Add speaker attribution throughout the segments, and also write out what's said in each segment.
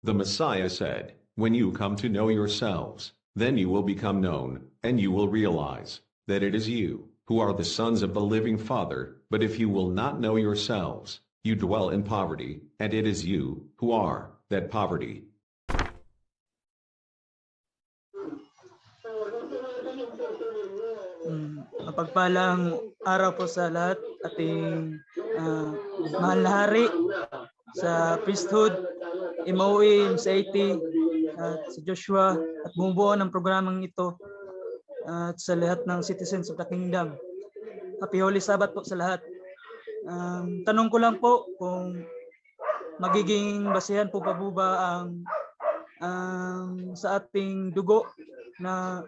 Speaker 1: The Messiah said, "When you come to know yourselves, then you will become known, and you will realize that it is you who are the sons of the living Father. But if you will not know yourselves, you dwell in poverty, and it is you who are that poverty."
Speaker 2: Mapagpalang araw po sa lahat, ating mahal na hari, sa priesthood, MOE, MCIT, at sa Joshua, at bumubuo ng programang ito, at sa lahat ng citizens of the kingdom. Happy Holy Sabbath po sa lahat. Tanong ko lang po kung magiging basihan po pa po ba ang sa ating dugo, na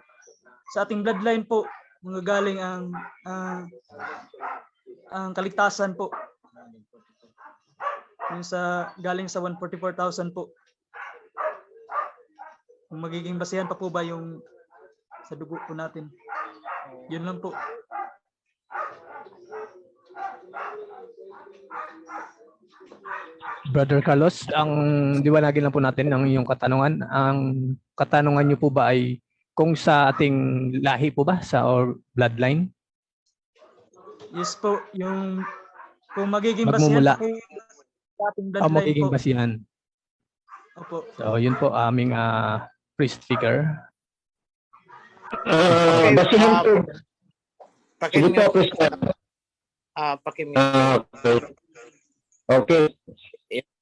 Speaker 2: sa ating bloodline po manggagaling ang kaligtasan po, yung galing sa 144,000 po. Kung magiging basihan pa po ba yung sa dugo po natin. Yun lang po.
Speaker 3: Brother Carlos, ang liwanagin lang po natin ang iyong katanungan. Ang katanungan niyo po ba ay kung sa ating lahi po ba, sa or bloodline?
Speaker 2: Yes po, yung kung magiging
Speaker 3: magmumula
Speaker 2: basihan po sa ating bloodline
Speaker 3: magiging
Speaker 2: po.
Speaker 3: basihan.
Speaker 2: Opo.
Speaker 3: So, yun po aming priest figure.
Speaker 4: Basihan po.
Speaker 5: Pakimute.
Speaker 4: Okay.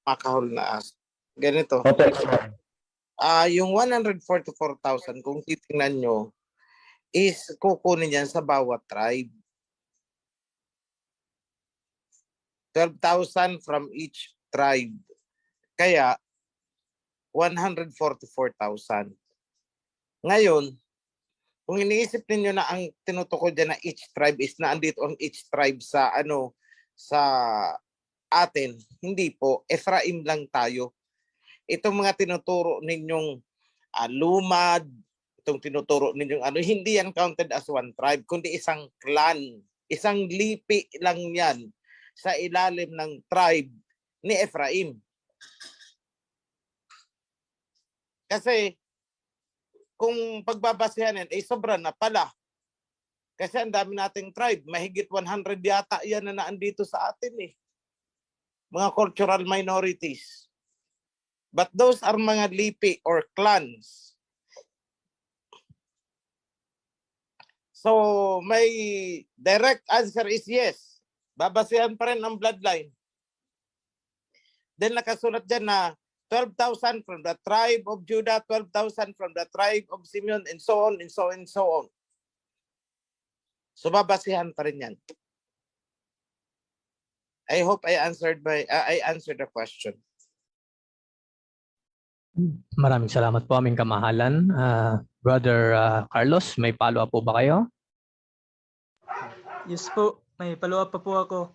Speaker 5: Makahol na as. Ganito.
Speaker 4: Okay.
Speaker 5: Yung 144,000, kung titingnan nyo, is kukunin yan sa bawat tribe. 12,000 from each tribe. Kaya, 144,000. Ngayon, kung iniisip ninyo na ang tinutukoy dyan na each tribe is na andito ang each tribe sa sa atin, hindi po. Ephraim lang tayo. Itong mga tinuturo ninyong lumad, itong tinuturo ninyong hindi yan counted as one tribe, kundi isang clan. Isang lipi lang yan sa ilalim ng tribe ni Ephraim. Kasi kung pagbabasehan yan, sobra na pala. Kasi ang dami nating tribe, mahigit 100 yata yan na naandito sa atin eh. Mga cultural minorities. But those are mga lipi or clans. So, my direct answer is yes. Babasehan pa rin ang bloodline. Then nakasulat dyan na 12,000 from the tribe of Judah, 12,000 from the tribe of Simeon, and so on, and so on, and so on. So, babasihan pa rin yan. I hope I answered the question.
Speaker 3: Maraming salamat po aming kamahalan. Brother Carlos, may follow-up po ba kayo?
Speaker 2: Yes po, may follow-up pa po ako.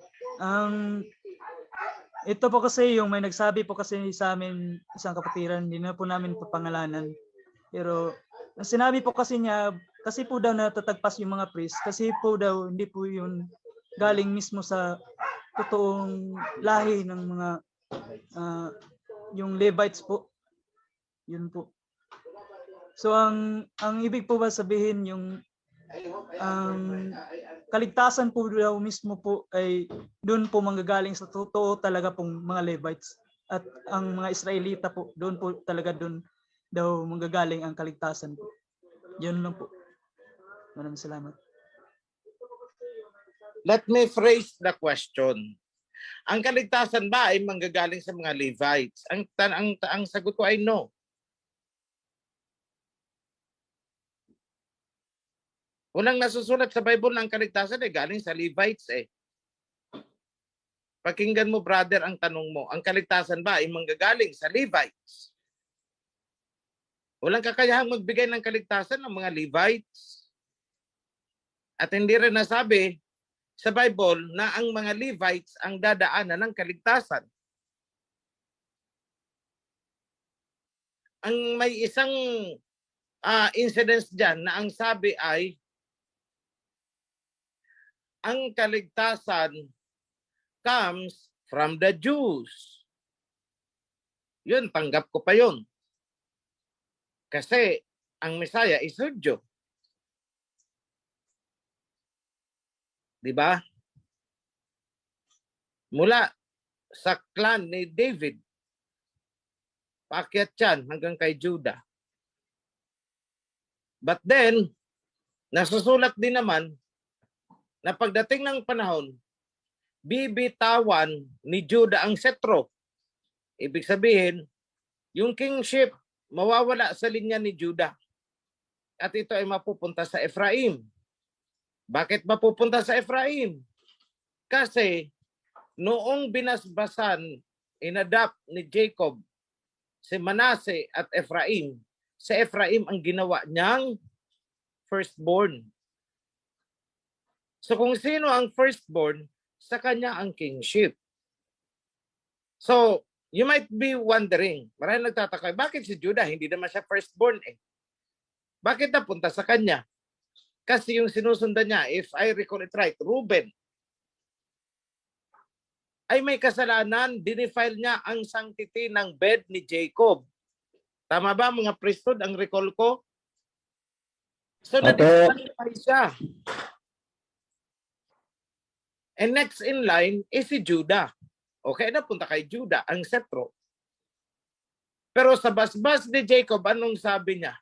Speaker 2: Ito po kasi yung may nagsabi po kasi sa amin, isang kapatiran, hindi na po namin papangalanan. Pero sinabi po kasi niya, kasi po daw natatagpas yung mga priest, kasi po daw hindi po yun galing mismo sa totoong lahi ng mga yung Levites po. Yun po. So ang ibig po ba sabihin yung kaligtasan po daw mismo po ay doon po manggagaling sa totoo talaga pong mga Levites, at ang mga Israelita po doon po talaga doon daw manggagaling ang kaligtasan po. Yun lang po. Maraming salamat.
Speaker 5: Let me phrase the question. Ang kaligtasan ba ay manggagaling sa mga Levites? Ang sagot ko ay no. Unang nasusulat sa Bible ng kaligtasan ay galing sa Levites eh. Pakinggan mo brother ang tanong mo, ang kaligtasan ba ay manggagaling sa Levites? Walang kakayahang magbigay ng kaligtasan ng mga Levites. At hindi rin nasabi sa Bible na ang mga Levites ang dadaanan ng kaligtasan. Ang may isang incidents dyan na ang sabi ay ang kaligtasan comes from the Jews. Yun, tanggap ko pa yun. Kasi ang Messiah is Hudyo. Di ba? Mula sa clan ni David, paakyat yan hanggang kay Judah. But then, nasusulat din naman na pagdating ng panahon, bibitawan ni Judah ang setro. Ibig sabihin, yung kingship mawawala sa linya ni Judah. At ito ay mapupunta sa Ephraim. Bakit mapupunta sa Ephraim? Kasi noong binasbasan, inadapt ni Jacob si Manasseh at Ephraim, si Ephraim ang ginawa niyang firstborn. So kung sino ang firstborn, sa kanya ang kingship. So, you might be wondering, maraming nagtataka, bakit si Judah? Hindi naman siya firstborn eh. Bakit napunta sa kanya? Kasi yung sinusundan niya, if I recall it right, Reuben, ay may kasalanan, dinefile niya ang sanctity ng bed ni Jacob. Tama ba mga priesthood ang recall ko? So, na-disqualify siya. And next in line is si Judah. Okay, napunta kay Judah ang setro. Pero sa basbas ni Jacob, anong sabi niya?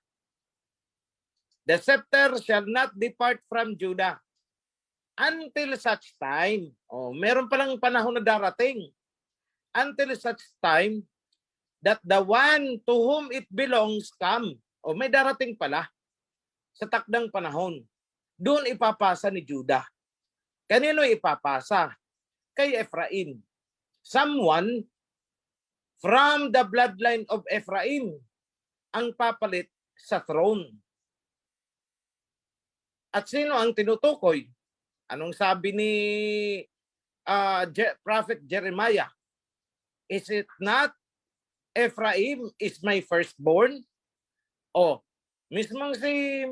Speaker 5: The scepter shall not depart from Judah until such time. Oh, meron palang panahon na darating. Until such time that the one to whom it belongs come. Oh, may darating pala sa takdang panahon. Doon ipapasa ni Judah. Kanino ipapasa? Kay Ephraim. Someone from the bloodline of Ephraim ang papalit sa throne. At sino ang tinutukoy? Anong sabi ni Prophet Jeremiah? Is it not Ephraim is my firstborn? O, mismong si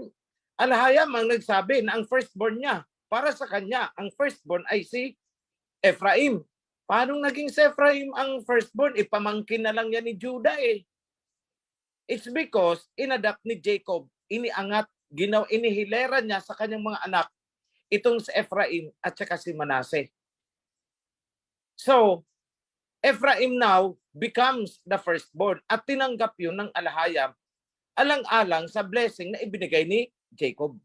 Speaker 5: Alhayam ang nagsabi na ang firstborn niya, para sa kanya, ang firstborn ay si Ephraim. Paano naging si Ephraim ang firstborn? Ipamangkin na lang yan ni Judah eh. It's because inadapt ni Jacob, iniangat, inihilera niya sa kanyang mga anak, itong si Ephraim at saka si Manasseh. So, Ephraim now becomes the firstborn at tinanggap yun ng Alhayam alang-alang sa blessing na ibinigay ni Jacob.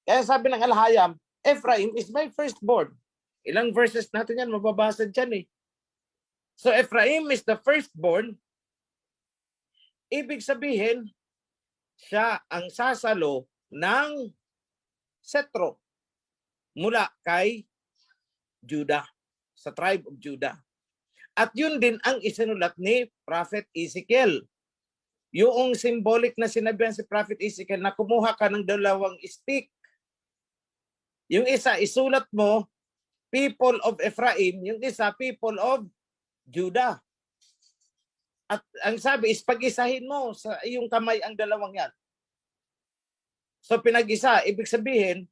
Speaker 5: Kaya sabi ng Alhayam, Ephraim is my firstborn. Ilang verses natin yan, mababasa dyan eh. So Ephraim is the firstborn. Ibig sabihin, siya ang sasalo ng setro mula kay Judah, sa tribe of Judah. At yun din ang isinulat ni Prophet Ezekiel. Yung symbolic na sinabihan si Prophet Ezekiel na kumuha ka ng dalawang stick. Yung isa, isulat mo, people of Ephraim, yung isa, people of Judah. At ang sabi is pag-isahin mo sa iyong kamay ang dalawang yan. So pinag-isa, ibig sabihin,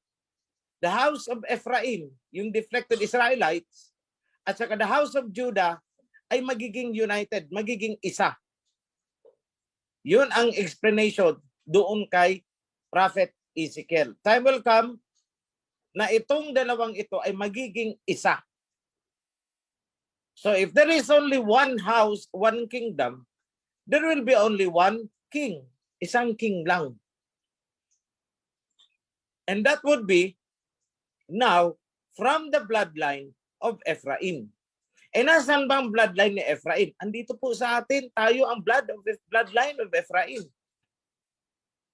Speaker 5: the house of Ephraim, yung deflected Israelites, at saka the house of Judah ay magiging united, magiging isa. Yun ang explanation doon kay Prophet Ezekiel. Time will come na itong dalawang ito ay magiging isa. So if there is only one house, one kingdom, there will be only one king. Isang king lang. And that would be now from the bloodline of Ephraim. E nasan bang bloodline ni Ephraim? Andito po sa atin, tayo ang bloodline of Ephraim.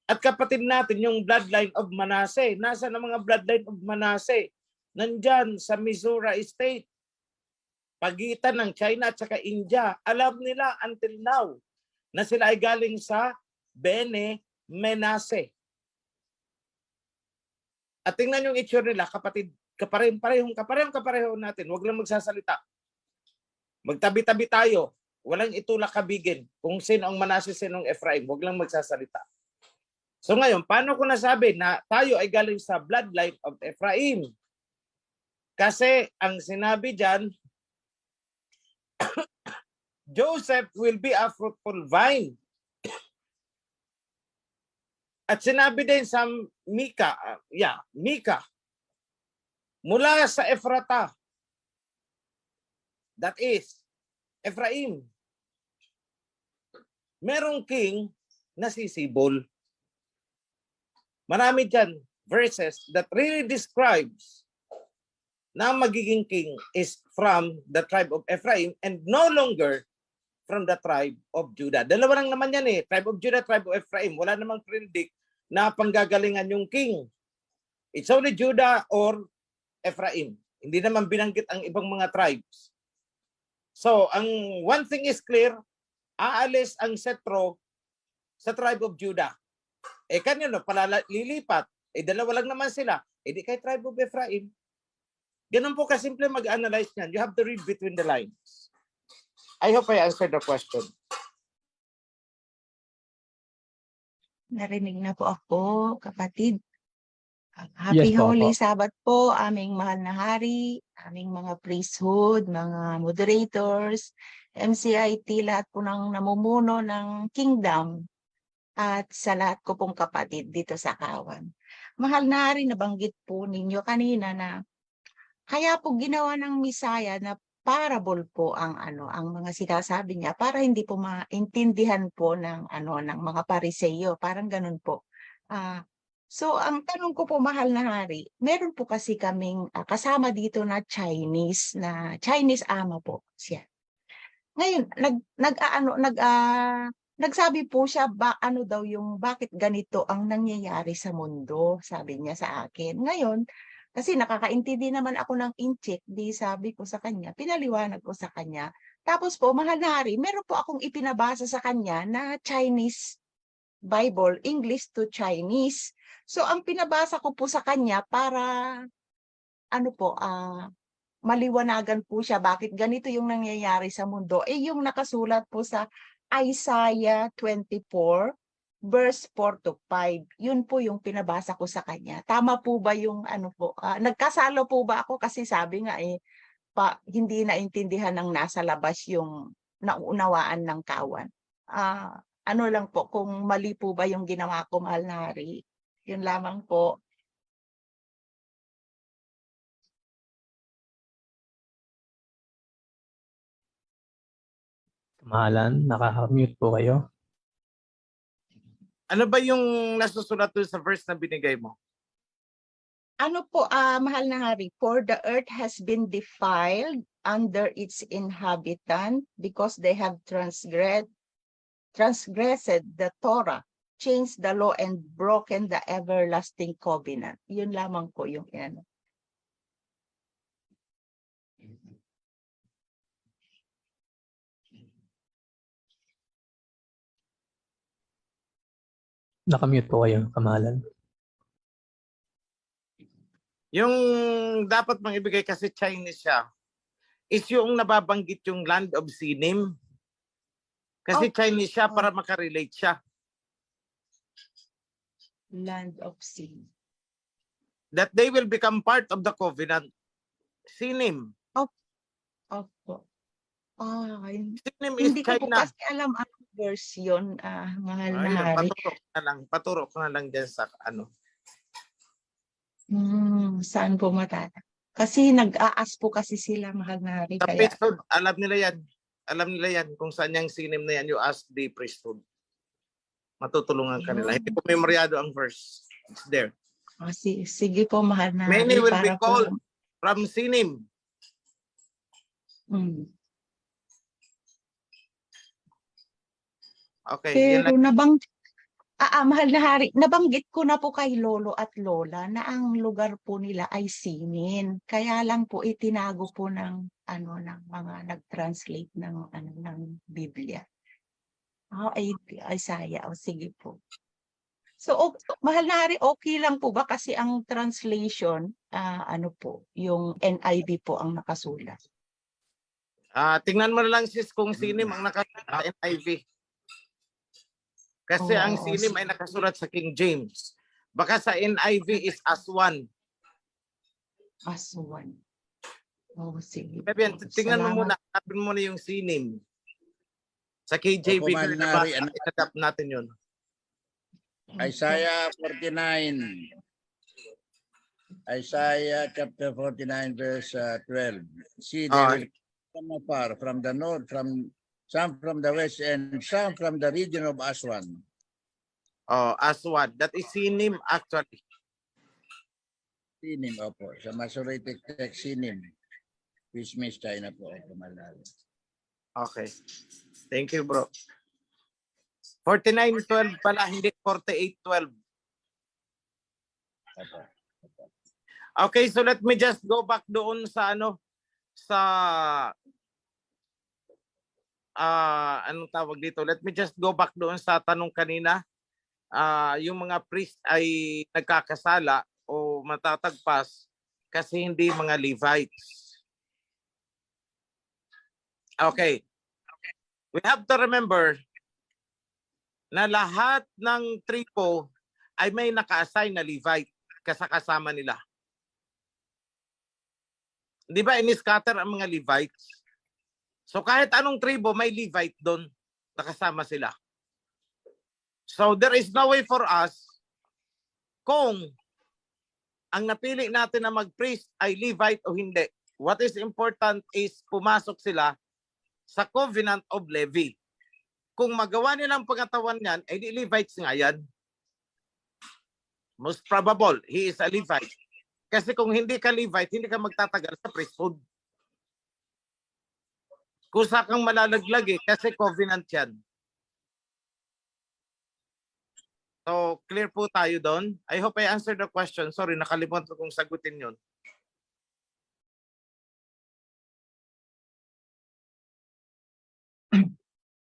Speaker 5: At kapatid natin yung bloodline of Manasseh. Nasaan ang mga bloodline of Manasseh? Nandyan sa Missouri State. Pagitan ng China at saka India. Alam nila until now na sila ay galing sa Bene Manasseh. At tingnan yung itsura nila, kapatid, kapareho natin. Huwag lang magsasalita. Magtabi-tabi tayo. Walang itulak kabigin kung sino ang Manasseh, sino ang Ephraim. Huwag lang magsasalita. So ngayon, paano ko nasabi na tayo ay galing sa bloodline of Ephraim? Kasi ang sinabi dyan, Joseph will be a fruitful vine. At sinabi din sa Mika, Mika, mula sa Ephrata, that is, Ephraim, merong king na sisibol. Marami dyan verses that really describes na magiging king is from the tribe of Ephraim and no longer from the tribe of Judah. Dalawa lang naman yan eh. Tribe of Judah, tribe of Ephraim. Wala namang predict na panggagalingan yung king. It's only Judah or Ephraim. Hindi naman binanggit ang ibang mga tribes. So, ang one thing is clear, aalis ang setro sa tribe of Judah. Eh kanino lilipat? Eh dalawa lang naman sila. Eh di kay tribe of Ephraim. Ganun po kasimple mag-analyze niyan. You have to read between the lines. I hope I answered the question.
Speaker 4: Narinig na po ako, kapatid. Happy
Speaker 3: Yes po,
Speaker 4: Holy
Speaker 3: opo.
Speaker 4: Sabbath po, aming mahal na hari, aming mga priesthood, mga moderators, MCIT, lahat po ng namumuno ng kingdom, at sa lahat ko pong kapatid dito sa Kawan. Mahal na hari, nabanggit po ninyo kanina na kaya po ginawa ng Misaya na parable po ang mga sinasabi niya para hindi po maintindihan po ng ng mga Pariseyo, parang ganun po. So ang tanong ko po, mahal na hari, meron po kasi kaming kasama dito na Chinese ama po siya. Ngayon nagsabi po siya bakit ganito ang nangyayari sa mundo, sabi niya sa akin. Ngayon kasi nakakaintindi naman ako ng inchik, di sabi ko sa kanya, pinaliwanag ko sa kanya. Tapos po, mahal na hari, meron po akong ipinabasa sa kanya na Chinese Bible, English to Chinese. So, ang pinabasa ko po sa kanya para, maliwanagan po siya bakit ganito yung nangyayari sa mundo. Eh, yung nakasulat po sa Isaiah 24, verse 4 to 5. Yun po yung pinabasa ko sa kanya. Tama po ba yung nagkasalo po ba ako? Kasi sabi nga hindi naintindihan ng nasa labas yung nauunawaan ng Kawan. Lang po, kung mali po ba yung ginawa ko, mahal na hari. Yun lamang po.
Speaker 3: Kamahalan, naka-mute po kayo.
Speaker 5: Ano ba yung nasusulat doon sa verse na binigay mo?
Speaker 4: Mahal na hari, for the earth has been defiled under its inhabitant because they have transgressed the Torah, changed the law, and broken the everlasting covenant. Yun lamang po yung
Speaker 3: Naka-mute po kayo, kamahalan.
Speaker 5: Yung dapat mang ibigay kasi Chinese siya is yung nababanggit yung land of Sinim. Kasi Chinese siya para makarelate siya.
Speaker 4: land of sin.
Speaker 5: That they will become part of the covenant. Sinim.
Speaker 4: Opo.
Speaker 5: Sinim is
Speaker 4: Hindi ko po
Speaker 5: China.
Speaker 4: kasi alam ang version, mahal na hari.
Speaker 5: Paturo ko na lang dyan sa
Speaker 4: Saan po matata? Kasi nag-aas po kasi sila, mahal na hari.
Speaker 5: Sa
Speaker 4: Kaya,
Speaker 5: priesthood, alam nila yan. Alam nila yan kung saan yung sinim na yan. You ask the priesthood. Matutulungan ka nila. Hindi ko memoryado ang verse. It's there.
Speaker 4: sige po, mahal na hari.
Speaker 5: Many will be
Speaker 4: para
Speaker 5: called
Speaker 4: po,
Speaker 5: from sinim. Okay. Yan
Speaker 4: Pero
Speaker 5: lang.
Speaker 4: mahal na hari, nabanggit ko na po kay Lolo at Lola na ang lugar po nila ay Sinin. Kaya lang po itinago po ng ng mga nag-translate ng Biblia. Isaiah. Sige po. So, mahal na hari, okay lang po ba kasi ang translation yung NIV po ang nakasulat.
Speaker 5: Tingnan mo na lang sis kung sinim ang nakasulat sa NIV. Kasi ang sinim ay nakasulat sa King James. Baka sa NIV is as one.
Speaker 4: As one. Sige.
Speaker 5: Tingnan mo muna. Hanapin mo na yung sinim. Sa KJV,
Speaker 6: Opo, mahal na hari,
Speaker 5: adapt natin yun.
Speaker 6: Isaiah 49. Isaiah chapter 49 verse 12. See, they will come afar from the north, from some from the west, and some from the region of Aswan.
Speaker 5: Aswad. That is Sinim actually.
Speaker 6: Sinim, opo. Sa Masoretic text, Sinim. Christmas China po. Opo, mahal na hari.
Speaker 5: Okay. Thank you, bro. 49:12 pala, hindi 48:12.
Speaker 6: Opo.
Speaker 5: Okay, so let me just go back doon sa anong tawag dito? Let me just go back doon sa tanong kanina. Yung mga priest ay nagkakasala o matatagpas kasi hindi mga Levites. Okay. We have to remember na lahat ng tribo ay may naka-assign na Levite kasama nila. Di ba in-scatter ang mga Levites? So kahit anong tribo may Levite doon, nakasama sila. So there is no way for us kung ang napili natin na mag-priest ay Levite o hindi. What is important is pumasok sila sa covenant of Levi. Kung magawa nilang pangatawan yan, ay di Levites nga yan. Most probable, he is a Levite. Kasi kung hindi ka Levite, hindi ka magtatagal sa priesthood. Kusa kang malalaglag kasi covenant yan. So, clear po tayo doon. I hope I answered the question. Sorry, nakalimutan kong sagutin yun.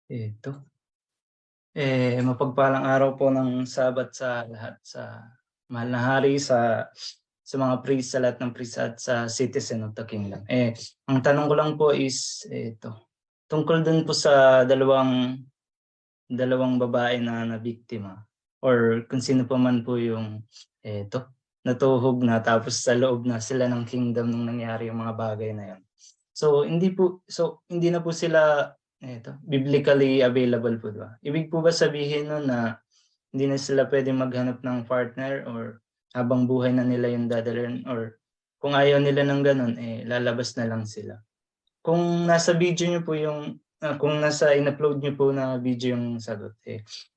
Speaker 2: Ito. Mapagpalang araw po ng Sabat sa lahat, sa mahal na hari, sa mga priest, sa lahat ng priest at sa citizen of the kingdom. Ang tanong ko lang po is ito. Tungkol dun po sa dalawang babae na biktima, or kung sino pa man po yung natuhog na tapos sa loob na sila ng kingdom nung nangyari yung mga bagay na yun. So hindi na po sila biblically available po, diba? Ibig po ba sabihin nun na hindi na sila pwede maghanap ng partner or habang buhay na nila yung dadalhin, or kung ayaw nila ng ganun, lalabas na lang sila? Kung nasa video nyo po yung, kung nasa in-upload nyo po na video yung sagot,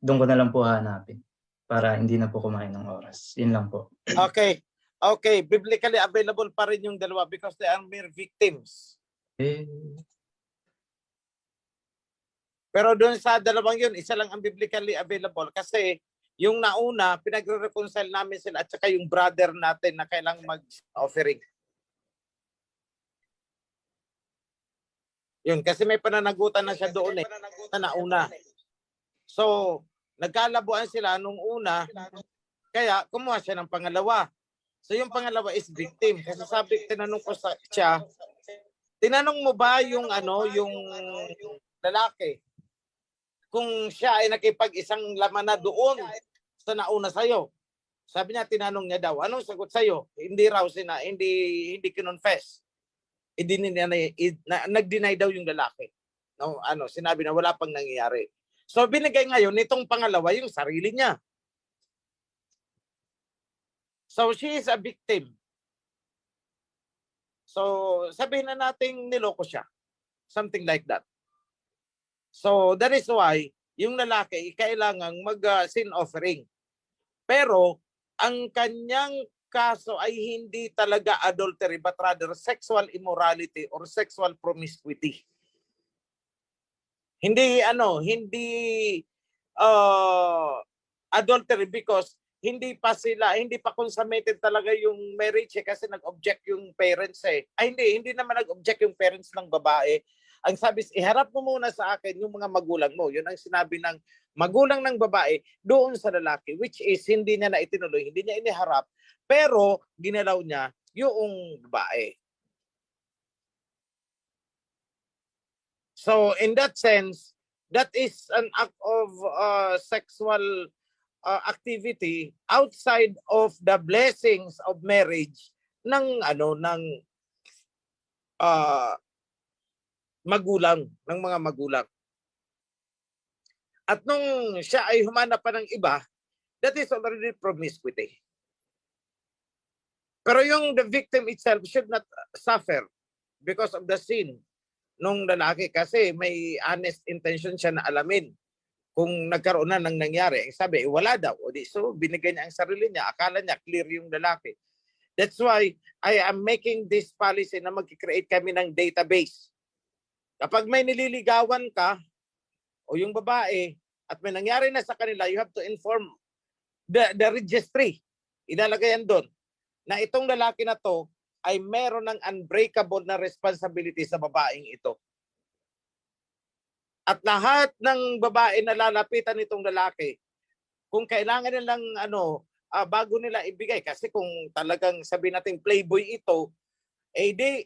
Speaker 2: doon ko na lang po hanapin para hindi na po kumain ng oras. Yun lang po.
Speaker 5: Okay. Biblically available pa rin yung dalawa because they are mere victims. Pero doon sa dalawang yun, isa lang ang biblically available kasi yung nauna, pinagre-reconcile namin sila at saka yung brother natin na kailangang mag-offering. Yun, kasi may pananagutan na siya doon na nauna. So, nagkalabuan sila nung una, kaya kumuha siya ng pangalawa. So, yung pangalawa is victim. Kasi tinanong ko siya, tinanong mo ba yung lalaki? Kung siya ay nakipag-isang laman na doon sa nauna sa'yo. Sabi niya, tinanong niya daw, anong sagot sa'yo? Hindi raw hindi kinonfess. Nag-deny daw yung lalaki. No, sinabi na wala pang nangyayari. So binigay ngayon nitong pangalawa yung sarili niya. So she is a victim. So sabihin na nating niloko siya. Something like that. So that is why yung lalaki kailangang mag-sin offering. Pero ang kanyang kaso ay hindi talaga adultery but rather sexual immorality or sexual promiscuity. Hindi adultery because hindi pa consummated talaga yung marriage kasi nag-object yung parents hindi naman nag-object yung parents ng babae. Ang sabi, iharap mo muna sa akin yung mga magulang mo. Yun ang sinabi ng magulang ng babae doon sa lalaki, which is hindi niya na itinuloy, hindi niya iniharap, pero ginalaw niya yung babae. So in that sense, that is an act of sexual activity outside of the blessings of marriage ng magulang, ng mga magulang. At nung siya ay humanap pa ng iba, that is already promiscuity. Pero yung the victim itself should not suffer because of the sin nung lalaki kasi may honest intention siya na alamin kung nagkaroon na ng nangyari. Ang sabi, wala daw. O di, so binigay niya ang sarili niya. Akala niya clear yung lalaki. That's why I am making this policy na mag-create kami ng database. Kapag may nililigawan ka o yung babae at may nangyari na sa kanila, you have to inform the registry. Ilalagay yan doon na itong lalaki na to ay meron ng unbreakable na responsibility sa babaeng ito. At lahat ng babae na lalapitan nitong lalaki, kung kailangan nilang bago nila ibigay, kasi kung talagang sabi natin playboy ito, eh di,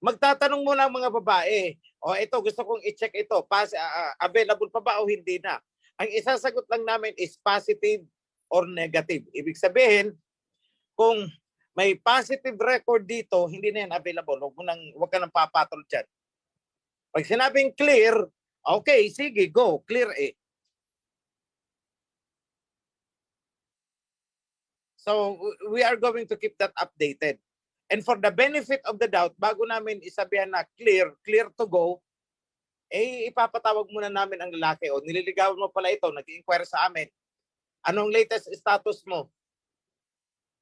Speaker 5: magtatanong muna ang mga babae, o ito, gusto kong i-check ito, available pa ba o hindi na? Ang isasagot lang namin is positive or negative. Ibig sabihin, kung may positive record dito, hindi na yan available. Huwag ka nang papatol dyan. Pag sinabing clear, okay, sige, go, clear eh. So, we are going to keep that updated. And for the benefit of the doubt, bago namin isabihan na clear to go, eh ipapatawag muna namin ang lalaki. O nililigawan mo pala ito, nag-inquire sa amin. Anong latest status mo?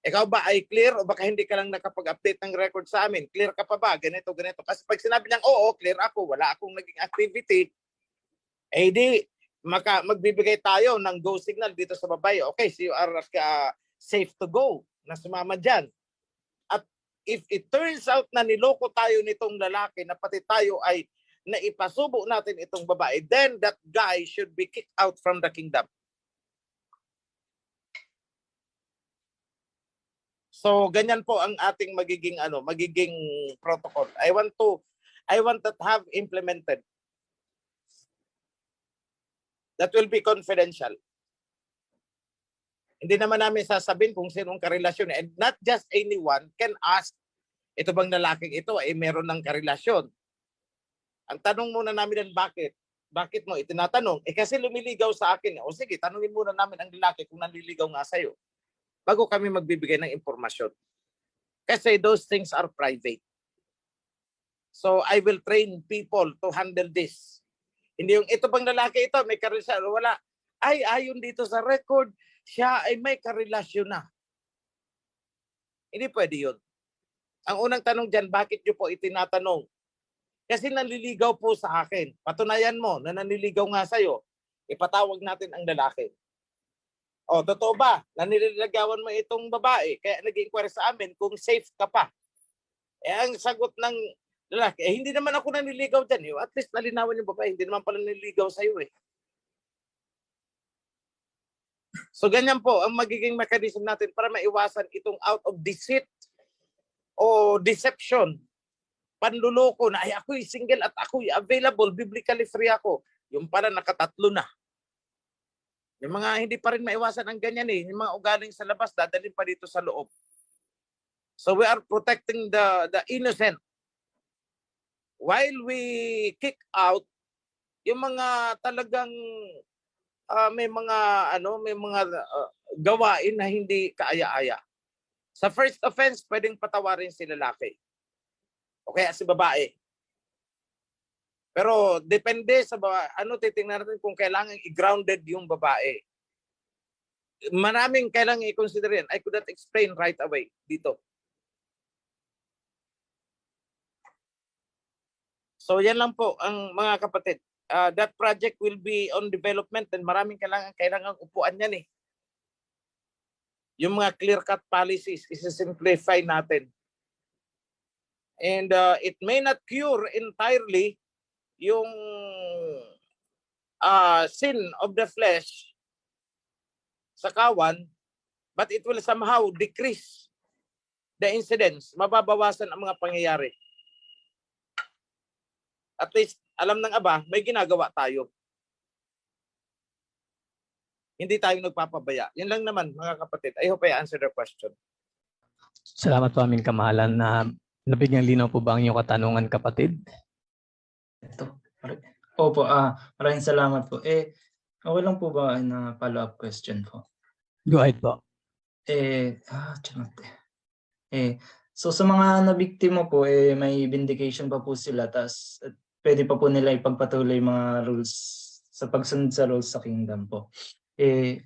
Speaker 5: Ikaw ba ay clear o baka hindi ka lang nakapag-update ng record sa amin? Clear ka pa ba? Ganito, ganito. Kasi pag sinabi niyang, oo, clear ako, wala akong naging activity, eh di, magbibigay tayo ng go signal dito sa babae. Okay, so you are safe to go na sumama dyan. At if it turns out na niloko tayo nitong lalaki na pati tayo ay naipasubo natin itong babae, then that guy should be kicked out from the kingdom. So ganyan po ang ating magiging protocol. I want that have implemented. That will be confidential. Hindi naman namin sasabihin kung sinong karelasyon, and not just anyone can ask, ito bang lalaking ito ay meron ng karelasyon. Ang tanong muna namin din, bakit mo itinatanong? Kasi lumiligaw sa akin. O sige, tanungin muna namin ang lalaki kung nanliligaw nga sa'yo, bago kami magbibigay ng impormasyon. Kasi those things are private. So I will train people to handle this. Hindi yung ito bang lalaki ito, may karelasyon, wala. Ay, ayon dito sa record, siya ay may karelasyon na. Hindi pwede yun. Ang unang tanong dyan, bakit nyo po itinatanong? Kasi nanliligaw po sa akin. Patunayan mo na nanliligaw nga sa'yo. Ipatawag natin ang lalaki. O, totoo ba? Nanililigawan mo itong babae, kaya nag-inquire sa amin kung safe ka pa. Eh, ang sagot ng lalaki, hindi naman ako nanliligaw dyan. At least nalinawan yung babae, hindi naman pala nanliligaw sa'yo eh. So, ganyan po ang magiging mechanism natin para maiwasan itong out of deceit o deception. Panluloko na, ay ako'y single at ako'y available, biblically free ako. Yung pala nakatatlo na. Yung mga hindi pa rin maiwasan ang ganyan eh. Yung mga ugaling sa labas, dadalhin pa dito sa loob. So we are protecting the innocent. While we kick out yung mga talagang may mga gawain na hindi kaaya-aya. Sa first offense, pwedeng patawarin si lalaki. O kaya si babae. Pero depende sa titingnan natin kung kailangan i-grounded yung babae. Maraming kailangan i-consider yan. I could not explain right away dito. So yan lang po ang mga kapatid. That project will be on development and maraming kailangan upuan yan eh. Yung mga clear-cut policies, isa-simplify natin. And it may not cure entirely yung sin of the flesh sa kawan, but it will somehow decrease the incidents. Mababawasan ang mga pangyayari. At least, alam ng Aba, may ginagawa tayo. Hindi tayo nagpapabaya. Yan lang naman, mga kapatid. I hope I answered the question.
Speaker 3: Salamat po aming kamahalan na nabigyan linaw po ba ang iyong katanungan, kapatid?
Speaker 7: Opo, maraming salamat po.
Speaker 2: Okay lang po ba na follow-up question po?
Speaker 3: Go ahead po.
Speaker 2: So sa mga nabiktima po, may vindication pa po sila, tas pwede pa po nila ipagpatuloy yung mga rules sa pagsunod sa rules sa kingdom po. Yun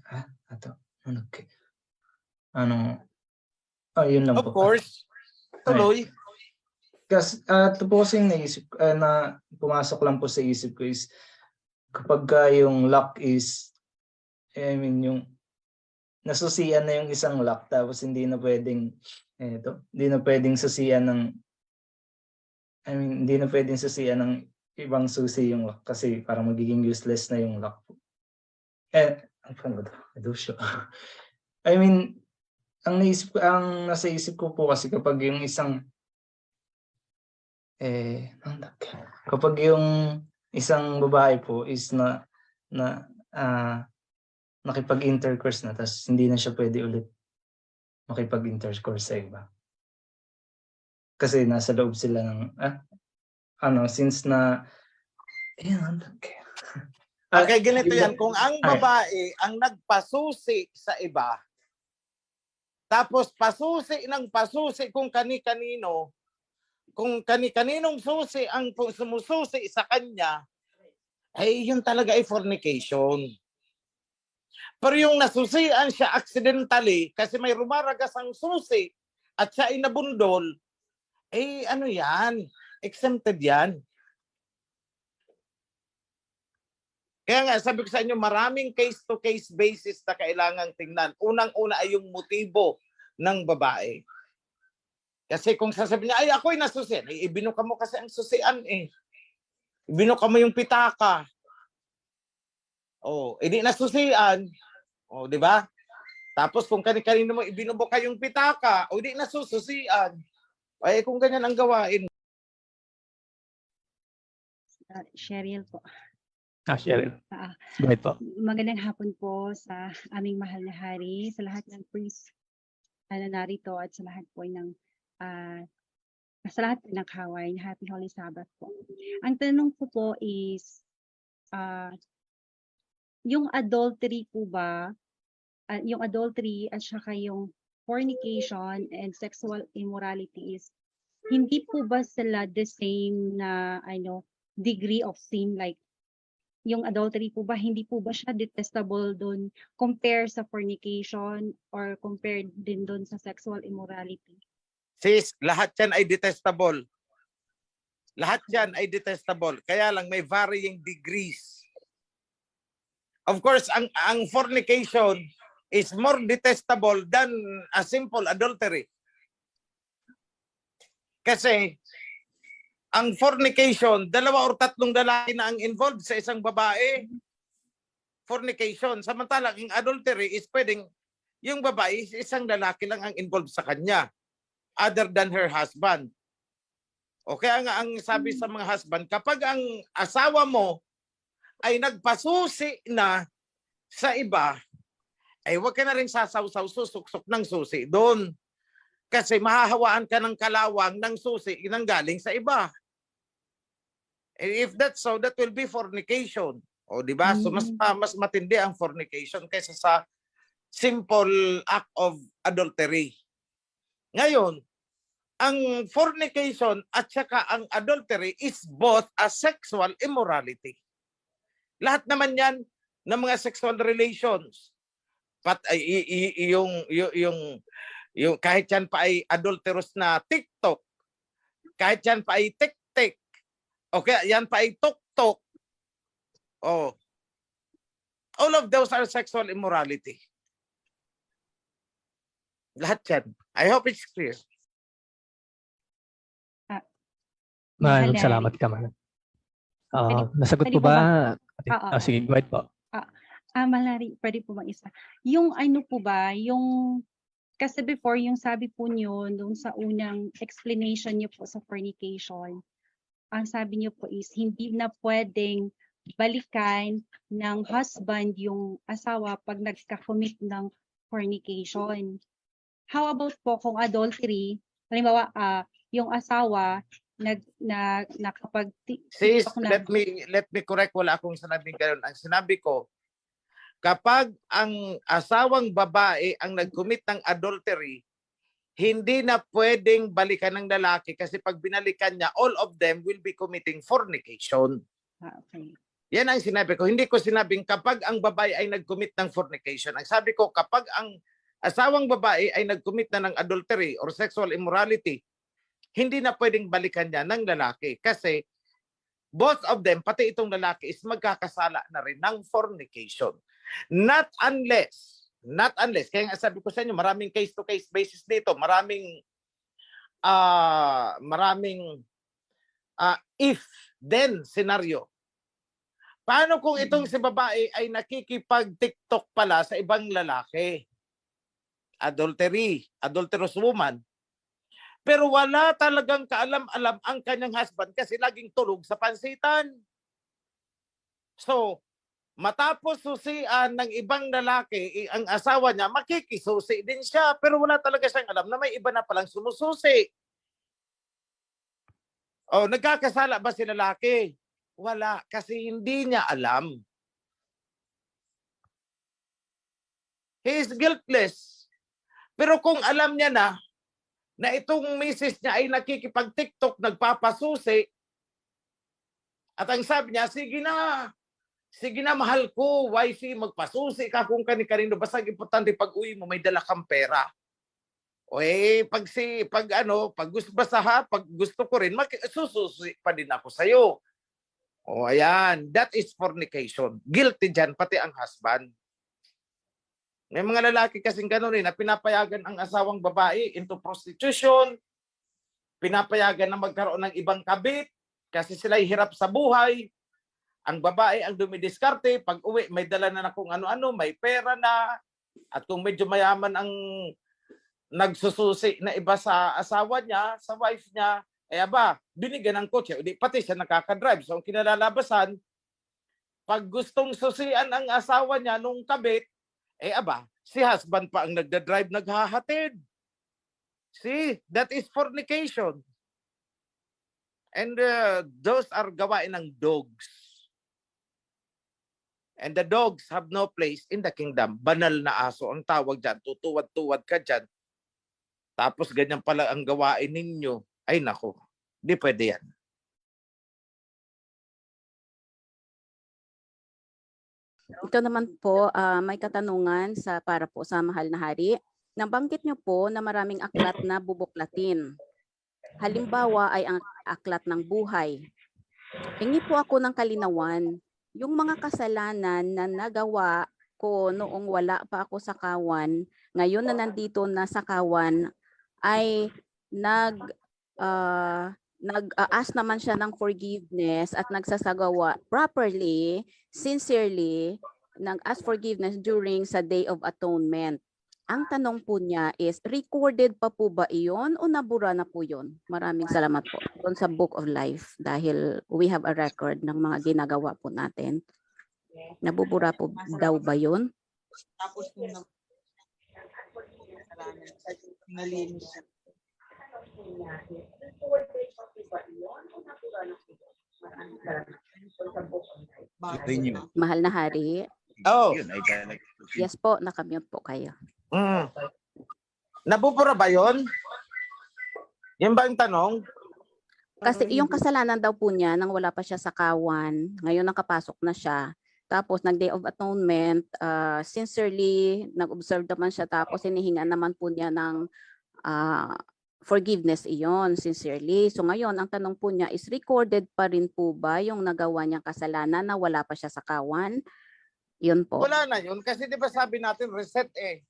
Speaker 2: lang
Speaker 5: Of
Speaker 2: po.
Speaker 5: course, tuloy.
Speaker 2: Kasi ito po kasing naisip na pumasok lang po sa isip ko is kapag yung lock is, yung nasusian na yung isang lock tapos hindi na pwedeng susian ng hindi na pwedeng susian ng ibang susi yung lock kasi parang magiging useless na yung lock. Ang nasa isip ko po kasi kapag yung babae po is nakipag-intercourse na tapos hindi na siya pwede ulit makipag-intercourse sa iba. Kasi nasa loob sila ng since na
Speaker 5: Okay, ganito yan. Kung ang babae ang nagpasusi sa iba, tapos pasusi ng pasusi kung kani-kanino, kung kani-kaninong susi ang sumususi sa kanya, ay yun talaga ay fornication. Pero yung nasusian siya accidentally kasi may rumaragas ang susi at siya ay nabundol, ano yan? Exempted yan. Kaya nga, sabi ko sa inyo, maraming case-to-case basis na kailangang tingnan. Unang-una ay yung motibo ng babae. Kasi kung sasabihin niya, ay ako'y nasusian, ibinuka mo kasi ang susian Ibinuka mo yung pitaka. Hindi nasusian. Di ba? Tapos kung kani-kanino mo ibinubuka yung pitaka, hindi nasususian. Kung ganyan ang gawain.
Speaker 7: Cheryl po.
Speaker 3: Cheryl. Go ahead po.
Speaker 7: Magandang hapon po sa aming mahal na hari, sa lahat ng priest na narito at sa lahat po ng kaway. Happy Holy Sabbath po. Ang tanong ko po is, yung adultery po ba, yung adultery at saka yung fornication and sexual immorality is, hindi po ba sila the same na degree of sin? Like, yung adultery po ba, hindi po ba siya detestable doon compare sa fornication or compared din doon sa sexual immorality?
Speaker 5: Sis, lahat yan ay detestable. Lahat yan ay detestable. Kaya lang may varying degrees. Of course, ang fornication is more detestable than a simple adultery. Kasi ang fornication, 2 or 3 lalaki na ang involved sa isang babae. Fornication. Samantalang ang adultery is pwedeng yung babae, isang lalaki lang ang involved sa kanya other than her husband. Kaya nga ang sabi sa mga husband, kapag ang asawa mo ay nagpasusi na sa iba, ay huwag ka na rin sasaw-saw, susuksok ng susi doon. Kasi mahahawaan ka ng kalawang ng susi nang galing sa iba. If that's so, that will be fornication. Di ba? So mas matindi ang fornication kaysa sa simple act of adultery. Ngayon, ang fornication at saka ang adultery is both a sexual immorality. Lahat naman yan ng mga sexual relations. Yung kahit yan pa ay adulterous na TikTok, kahit yan pa ay tik-tik, yan pa ay tok-tok. All of those are sexual immorality. Lahat yan. I hope it's clear.
Speaker 3: Maraming salamat ka, man. Nasagot po ba? Sige, go ahead po.
Speaker 7: Malari, pwede po bang isa? Yung po ba, kasi before yung sabi po niyo doon sa unang explanation niyo po sa fornication, ang sabi niyo po is hindi na pwedeng balikan ng husband yung asawa pag nagka-commit ng fornication. How about po kung adultery, halimbawa yung asawa nakapag
Speaker 5: Sis, let me correct, wala akong sinabing ganoon. Ang sinabi ko, kapag ang asawang babae ang nag-commit ng adultery, hindi na pwedeng balikan ng lalaki kasi pag binalikan niya, all of them will be committing fornication.
Speaker 7: Okay.
Speaker 5: Yan ang sinabi ko. Hindi ko sinabing kapag ang babae ay nag-commit ng fornication. Ang sabi ko, kapag ang asawang babae ay nag-commit na ng adultery or sexual immorality, hindi na pwedeng balikan niya ng lalaki. Kasi both of them, pati itong lalaki, is magkakasala na rin ng fornication. Not unless, kaya nga sabi ko sa inyo, maraming case-to-case basis dito, maraming if-then scenario. Paano kung itong si babae ay nakikipag-TikTok pala sa ibang lalaki? Adulterous woman. Pero wala talagang kaalam-alam ang kanyang husband kasi laging tulog sa pansitan. So, matapos susian ng ibang lalaki, ang asawa niya, makikisusi din siya. Pero wala talaga siyang alam na may iba na palang sumususi. O, nagkakasala ba si lalaki? Wala, kasi hindi niya alam. He is guiltless. Pero kung alam niya na itong misis niya ay nakikipag-TikTok, nagpapasusi, at ang sabi niya, sige na, mahal ko, wifey, magpasusi ka kung kani-kanino, basta importante pag uwi mo, may dala kang pera. O pag gusto ko rin, sususi pa din ako sa'yo. O ayan, that is fornication. Guilty dyan, pati ang husband. May mga lalaki kasing gano'n na pinapayagan ang asawang babae into prostitution, pinapayagan na magkaroon ng ibang kabit kasi sila'y hirap sa buhay. Ang babae ang dumidiskarte, pag uwi may dala na kung ano-ano, may pera na, at kung medyo mayaman ang nagsususi na iba sa asawa niya, sa wife niya, binigyan ng kotse, pati siya nakakadrive. So ang kinalalabasan, pag gustong susian ang asawa niya nung kabit, si husband pa ang nagdadrive, naghahatid. See, that is fornication. And those are gawain ng dogs. And the dogs have no place in the kingdom. Banal na aso ang tawag dyan. Tutuwad-tuwad ka dyan. Tapos ganyan pala ang gawain ninyo. Ay nako, di pwede yan.
Speaker 8: Ito naman po, may katanungan para po sa Mahal na Hari. Nabanggit niyo po na maraming aklat na bubuklatin. Halimbawa ay ang aklat ng buhay. Hingi po ako ng kalinawan, yung mga kasalanan na nagawa ko noong wala pa ako sa kawan, ngayon na nandito na sa kawan, ay nag-ask naman siya ng forgiveness at nagsasagawa properly, sincerely, nag-ask forgiveness during sa Day of Atonement. Ang tanong po niya is, recorded pa po ba iyon o nabura na po yun? Maraming salamat po doon sa Book of Life dahil we have a record ng mga ginagawa po natin. Nabubura po daw ba yun?
Speaker 4: Tapos nalinis siya.
Speaker 8: Mahal na Hari.
Speaker 5: Oh.
Speaker 8: Yes po, nakamute po kayo.
Speaker 5: Nabubura ba yun? Yan ba ang tanong?
Speaker 8: Kasi yung kasalanan daw po niya nang wala pa siya sa kawan, ngayon nakapasok na siya. Tapos nag-Day of Atonement, sincerely, nag-observe naman siya. Tapos hinihingan naman po niya ng forgiveness iyon, sincerely. So ngayon, ang tanong po niya is, recorded pa rin po ba yung nagawa niyang kasalanan na wala pa siya sa kawan? Yun po.
Speaker 5: Wala na yun. Kasi di ba sabi natin, reset eh.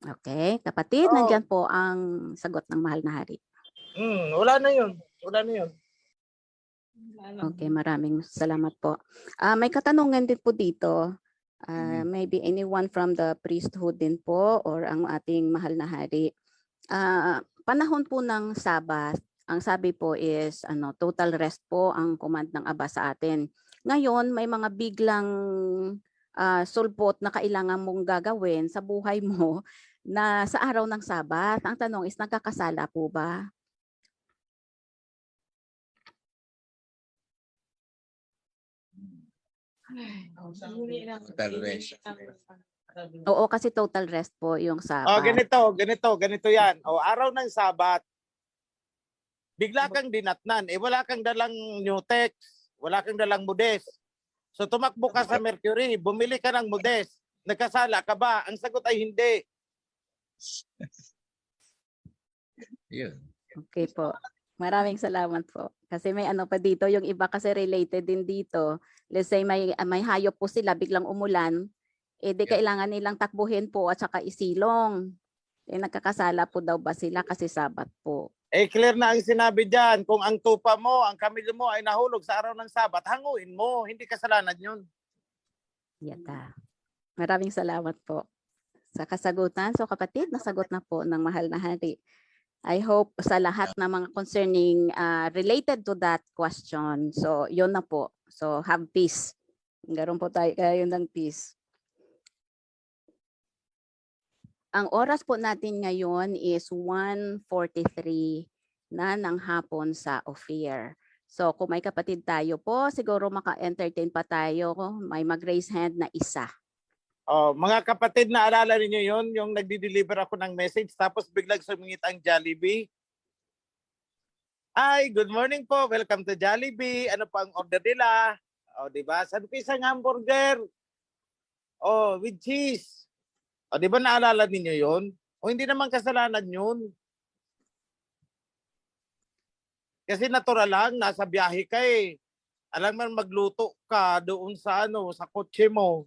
Speaker 8: Okay, kapatid, nandyan po ang sagot ng Mahal na Hari.
Speaker 5: Wala na yun. Wala na yun.
Speaker 8: Okay, maraming salamat po. May katanungan din po dito. Maybe anyone from the priesthood din po or ang ating Mahal na Hari. Panahon po ng Sabat, ang sabi po is total rest po ang command ng Aba sa atin. Ngayon, may mga biglang sulpot na kailangan mong gagawin sa buhay mo na sa araw ng Sabat. Ang tanong is, nagkakasala po ba?
Speaker 6: Total rest.
Speaker 8: Oo, kasi total rest po yung
Speaker 5: O,
Speaker 8: Sabat.
Speaker 5: ganito yan. O, araw ng Sabat, bigla kang dinatnan. Wala kang dalang new text. Wala kang dalang Modest. So, tumakbo ka sa Mercury. Bumili ka ng Modest. Nagkasala ka ba? Ang sagot ay hindi.
Speaker 6: Yun.
Speaker 8: Okay po. Maraming salamat po. Kasi may ano pa dito, yung iba kasi related din dito. Let's say may hayop po sila, biglang umulan, di kailangan nilang takbuhin po at saka isilong. Nagkakasala po daw ba sila kasi Sabat po?
Speaker 5: Clear na ang sinabi dyan. Kung ang tupa mo, ang kamilyo mo ay nahulog sa araw ng Sabat, hanguin mo. Hindi kasalanan yun.
Speaker 8: Yata. Maraming salamat po sa kasagutan. So kapatid, nasagot na po ng mahal na hari. I hope sa lahat ng mga concerning related to that question. So yun na po. So have peace. Garon po tayo kayo ng peace. Ang oras po natin ngayon is 1:43 na ng hapon sa Ophir. So kung may kapatid tayo po, siguro maka-entertain pa tayo. May mag-raise hand na isa.
Speaker 5: Mga kapatid, naalala niyo yon, yung nagdi-deliver ako ng message tapos biglang sumingit ang Jollibee. Ay, good morning po. Welcome to Jollibee. Ano pa ang order nila? Di ba? 1 piece ang hamburger. With cheese. Di ba naalala niyo yon? Hindi naman kasalanan yun. Kasi natural lang, nasa biyahe ka eh. Alam mo magluto ka doon sa sa kotse mo.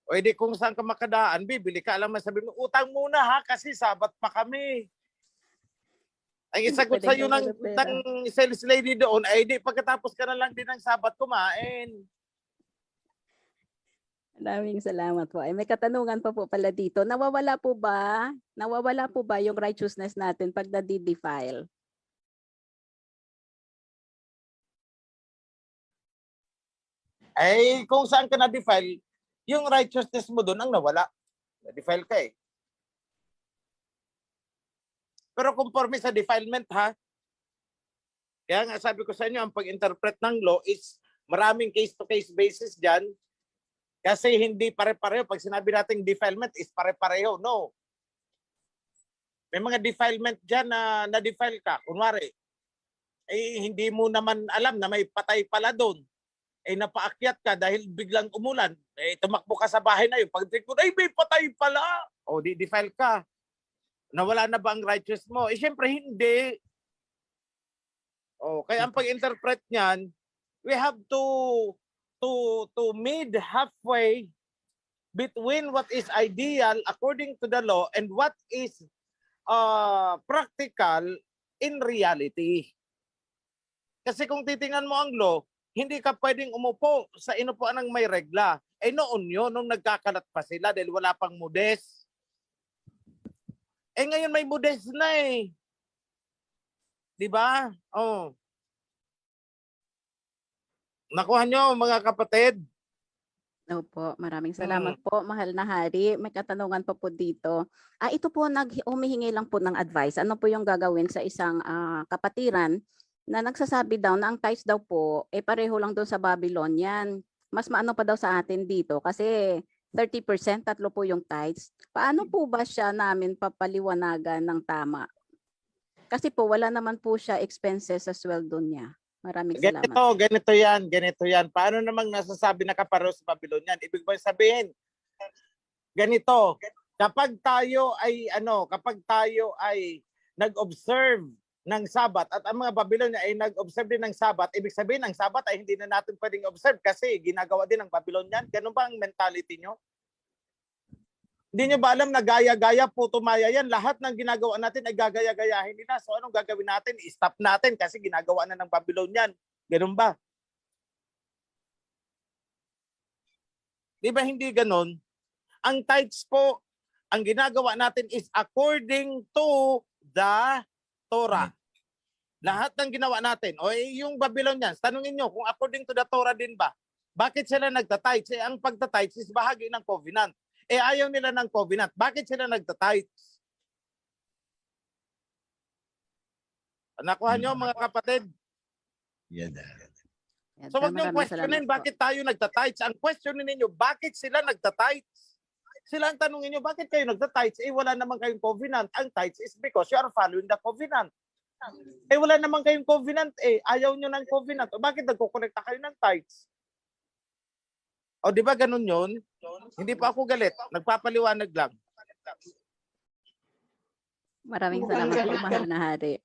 Speaker 5: Di kung saan ka makadaan, bibili ka. Alam mo, sabi mo, utang muna ha, kasi Sabat pa kami. Ang isagot sa iyo ng sales lady doon, di pagkatapos ka na lang din ng Sabat kumain.
Speaker 8: Maraming salamat po. May katanungan pa po pala dito. Nawawala po ba yung righteousness natin pag na-defile?
Speaker 5: Kung saan ka na-defile, yung righteousness mo doon ang nawala. Na-defile ka eh. Pero conforme sa defilement ha, kaya nga sabi ko sa inyo, ang pag-interpret ng law is maraming case-to-case basis dyan kasi hindi pare-pareho. Pag sinabi natin defilement is pare-pareho. No. May mga defilement dyan na na-defile ka. Kunwari, hindi mo naman alam na may patay pala doon. Napaakyat ka dahil biglang umulan, tumakbo ka sa bahay na yun. Pag-check mo, may patay pala. Di-defile ka. Nawala na ba ang righteous mo? Siyempre hindi. Kaya ang pag-interpret niyan, we have to meet halfway between what is ideal according to the law and what is practical in reality. Kasi kung titingnan mo ang law, hindi ka pwedeng umupo sa inupuan ng may regla. Noon yun, nung nagkakalat pa sila dahil wala pang Modest. Ngayon may Modest na eh. Di ba? Nakuha nyo mga kapatid?
Speaker 8: Opo, maraming salamat po, mahal na hari. May katanungan pa po dito. Ito po, humihingi lang po ng advice. Ano po yung gagawin sa isang kapatiran na nagsasabi daw na ang tithes daw po, pareho lang doon sa Babylonian. Mas maano pa daw sa atin dito kasi 30%, 3 po yung tithes. Paano po ba siya namin papaliwanagan ng tama? Kasi po wala naman po siya expenses sa sweldo niya. Maraming salamat.
Speaker 5: Ganito yan. Paano namang nasasabi na kapareho sa Babylonian? Ibig ba sabihin, ganito, kapag tayo ay nag-observe ng Sabat at ang mga Babylonian ay nag-observe din ng Sabat, ibig sabihin ang Sabat ay hindi na natin pwedeng observe kasi ginagawa din ng Babylonian. Ganun ba ang mentality nyo? Hindi nyo ba alam na gaya-gaya, puto-maya yan? Lahat ng ginagawa natin ay gagaya-gayahin nila. So anong gagawin natin? I-stop natin kasi ginagawa na ng Babylonian. Ganun ba? Di ba hindi ganun? Ang tithes po, ang ginagawa natin is according to the Torah. Lahat ng ginawa natin. Yung Babylonians, tanungin nyo kung according to the Torah din ba? Bakit sila nagtatites? Ang pagtatites is bahagi ng covenant. Ayaw nila ng covenant. Bakit sila nagtatites? Nakuha nyo mga kapatid?
Speaker 6: Yan.
Speaker 5: So wag niyong
Speaker 8: Maraming salamat
Speaker 5: questionin
Speaker 8: po.
Speaker 5: bakit tayo nagtatights. Ang questionin ninyo, bakit sila nagtatights? Sila ang tanongin niyo, bakit kayo nagtatights? Eh wala naman kayong covenant. Ang tights is because you are following the covenant. Eh wala naman kayong covenant eh. Ayaw niyo ng covenant. O bakit nagkukonekta kayo ng tights? O di ba ganun yun? Hindi pa ako galit. Nagpapaliwanag lang.
Speaker 8: Maraming salamat po, mahal na hari.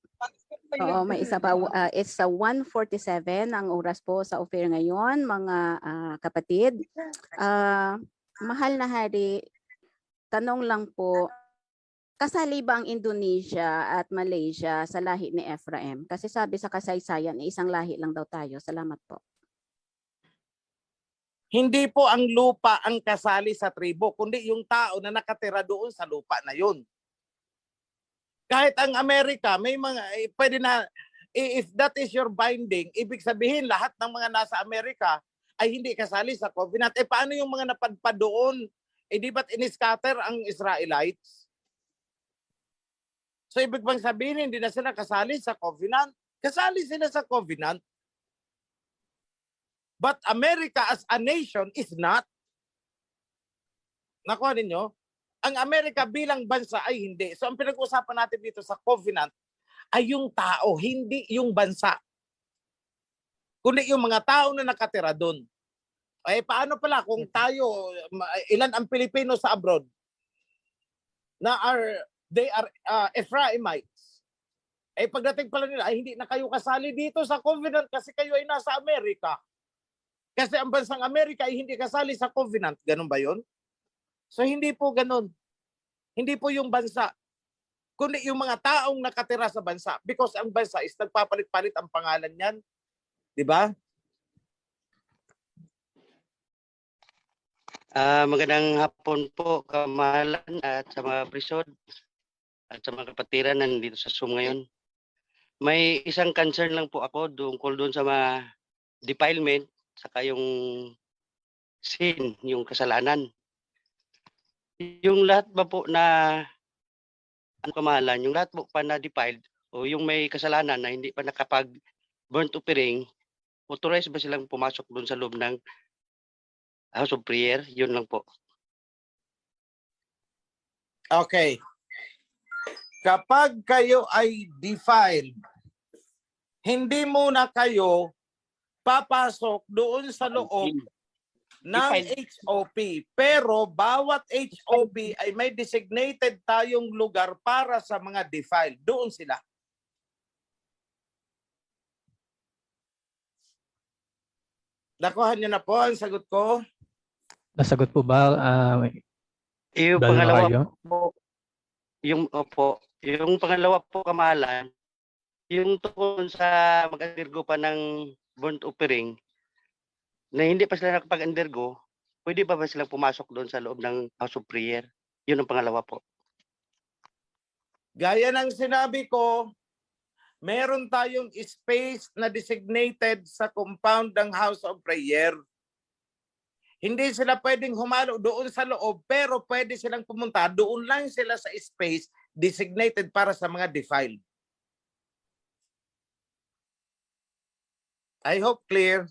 Speaker 8: Oo, may isa pa. It's 1:47 ang oras po sa offer ngayon, mga kapatid. Mahal na hari, tanong lang po, kasali ba ang Indonesia at Malaysia sa lahi ni Ephraim? Kasi sabi sa kasaysayan, isang lahi lang daw tayo. Salamat po.
Speaker 5: Hindi po ang lupa ang kasali sa tribo, kundi yung tao na nakatira doon sa lupa na yun. Kahit ang Amerika, may mga, pwede na, if that is your binding, ibig sabihin lahat ng mga nasa Amerika ay hindi kasali sa covenant. Eh paano yung mga napadpad doon? Eh di ba't in-scatter ang Israelites? So ibig bang sabihin, hindi na sila kasali sa covenant? Kasali sila sa covenant. But America as a nation is not. Nakuha ninyo? Ang Amerika bilang bansa ay hindi. So ang pinag-uusapan natin dito sa covenant ay yung tao, hindi yung bansa. Kundi yung mga tao na nakatira doon. Eh paano pala kung tayo, ilan ang Pilipino sa abroad na they are Ephraimites. Eh pagdating pala nila, ay hindi na kayo kasali dito sa covenant kasi kayo ay nasa Amerika. Kasi ang bansang Amerika ay hindi kasali sa covenant. Ganun ba yun? So hindi po ganun. Hindi po yung bansa. Kundi yung mga taong nakatira sa bansa. Because ang bansa is nagpapalit-palit ang pangalan niyan. Di ba?
Speaker 9: Magandang hapon po, kamahalan at sa mga prisod at sa mga kapatiran na nandito sa Zoom ngayon. May isang concern lang po ako tungkol doon sa mga defilement saka yung sin, yung kasalanan. Yung lahat ba po na kamahalan, yung lahat po pa na defiled o yung may kasalanan na hindi pa nakapag burnt offering, authorized ba silang pumasok doon sa loob ng House of Prayer? Yun lang po.
Speaker 5: Okay. Kapag kayo ay defiled, hindi muna kayo papasok doon sa loob ng HOP. Pero bawat HOP ay may designated tayong lugar para sa mga defiled. Doon sila. Nakuha niyo na po ang sagot ko?
Speaker 3: Nasagot po ba?
Speaker 9: Yung
Speaker 3: Dal
Speaker 9: pangalawa
Speaker 3: Macario?
Speaker 9: po, yung pangalawa po kamahalan, yung tungkol sa mag-undergo pa ng burnt offering, na hindi pa sila nakapag-undergo, pwede ba silang pumasok doon sa loob ng House of Prayer? Yun ang pangalawa po.
Speaker 5: Gaya ng sinabi ko, meron tayong space na designated sa compound ng House of Prayer. Hindi sila pwedeng humalo doon sa loob, pero pwede silang pumunta. Doon lang sila sa space designated para sa mga defiled. I hope clear.